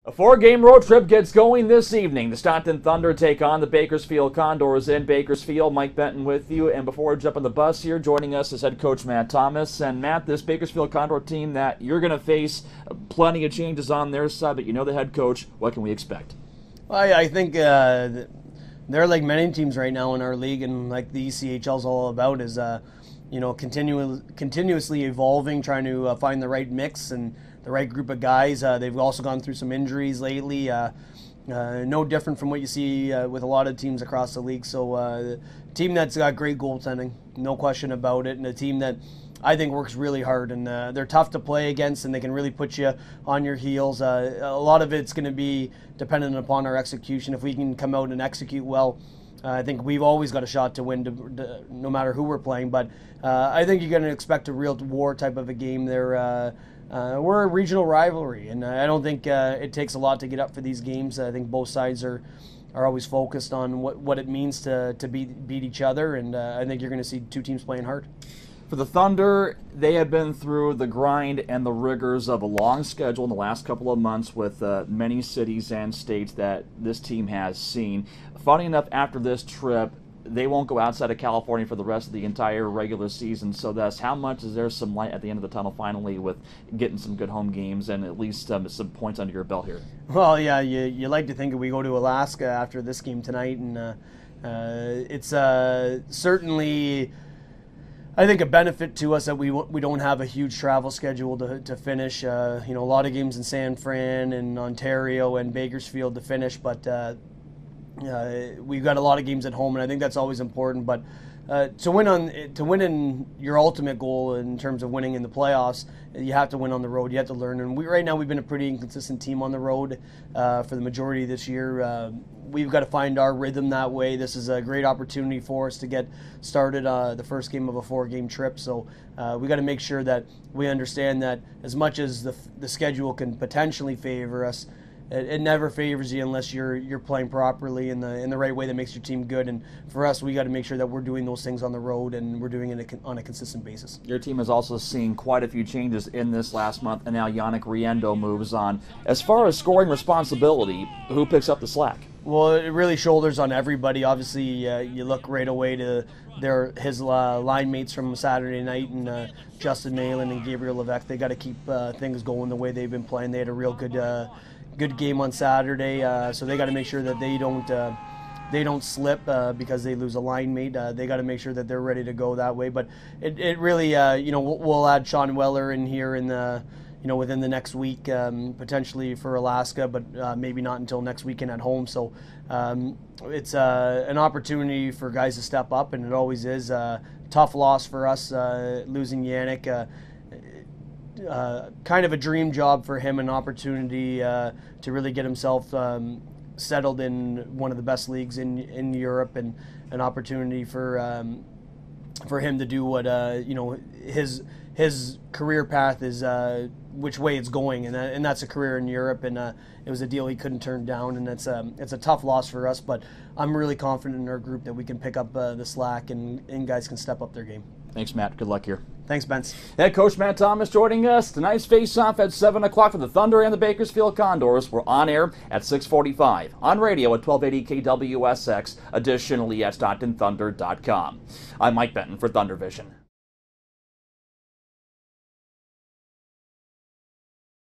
A four-game road trip gets going this evening. The Stockton Thunder take on the Bakersfield Condors in Bakersfield. Mike Benton with you. And before we jump on the bus here, joining us is head coach Matt Thomas. And Matt, this Bakersfield Condor team that you're going to face plenty of changes on their side, but you know the head coach. What can we expect? Well, I think they're like many teams right now in our league, and like the ECHL is all about is continuously evolving, trying to find the right mix and the right group of guys. They've also gone through some injuries lately. No different from what you see with a lot of teams across the league. So a team that's got great goaltending, no question about it, and a team that I think works really hard, and they're tough to play against, and they can really put you on your heels. A lot of it's going to be dependent upon our execution. If we can come out and execute well, I think we've always got a shot to win, no matter who we're playing. But I think you're going to expect a real war type of a game there. We're a regional rivalry, and I don't think it takes a lot to get up for these games. I think both sides are always focused on what it means to beat each other, and I think you're going to see two teams playing hard. For the Thunder, they have been through the grind and the rigors of a long schedule in the last couple of months with many cities and states that this team has seen. Funny enough, after this trip, they won't go outside of California for the rest of the entire regular season. So thus, how much is there some light at the end of the tunnel finally with getting some good home games and at least some points under your belt here? Well, yeah, you like to think we go to Alaska after this game tonight, and it's certainly, I think, a benefit to us that we don't have a huge travel schedule to finish. A lot of games in San Fran and Ontario and Bakersfield to finish, but we've got a lot of games at home, and I think that's always important. But to win in your ultimate goal in terms of winning in the playoffs, you have to win on the road. You have to learn. And right now we've been a pretty inconsistent team on the road for the majority of this year. We've got to find our rhythm that way. This is a great opportunity for us to get started the first game of a four-game trip. So we got to make sure that we understand that as much as the schedule can potentially favor us, it never favors you unless you're playing properly in the right way that makes your team good. And for us, we got to make sure that we're doing those things on the road, and we're doing it on a consistent basis. Your team has also seen quite a few changes in this last month, and now Yannick Riendo moves on. As far as scoring responsibility, who picks up the slack? Well, it really shoulders on everybody. Obviously, you look right away to his line mates from Saturday night, and Justin Malin and Gabriel Levesque. They got to keep things going the way they've been playing. They had a real good game on Saturday, so they got to make sure that they don't slip because they lose a line mate. They got to make sure that they're ready to go that way. But it really, we'll add Sean Weller in here in the, within the next week, potentially for Alaska, but maybe not until next weekend at home. So it's an opportunity for guys to step up, and it always is a tough loss for us losing Yannick. Kind of a dream job for him, an opportunity to really get himself settled in one of the best leagues in Europe, and an opportunity for him to do what his career path is, which way it's going, and that's a career in Europe, and it was a deal he couldn't turn down, and it's a tough loss for us, but I'm really confident in our group that we can pick up the slack and guys can step up their game. Thanks, Matt. Good luck here. Thanks, Benz. Head coach Matt Thomas joining us. Tonight's face-off at 7 o'clock for the Thunder and the Bakersfield Condors. We're on air at 6:45 on radio at 1280 KWSX, additionally at StocktonThunder.com. I'm Mike Benton for Thunder Vision.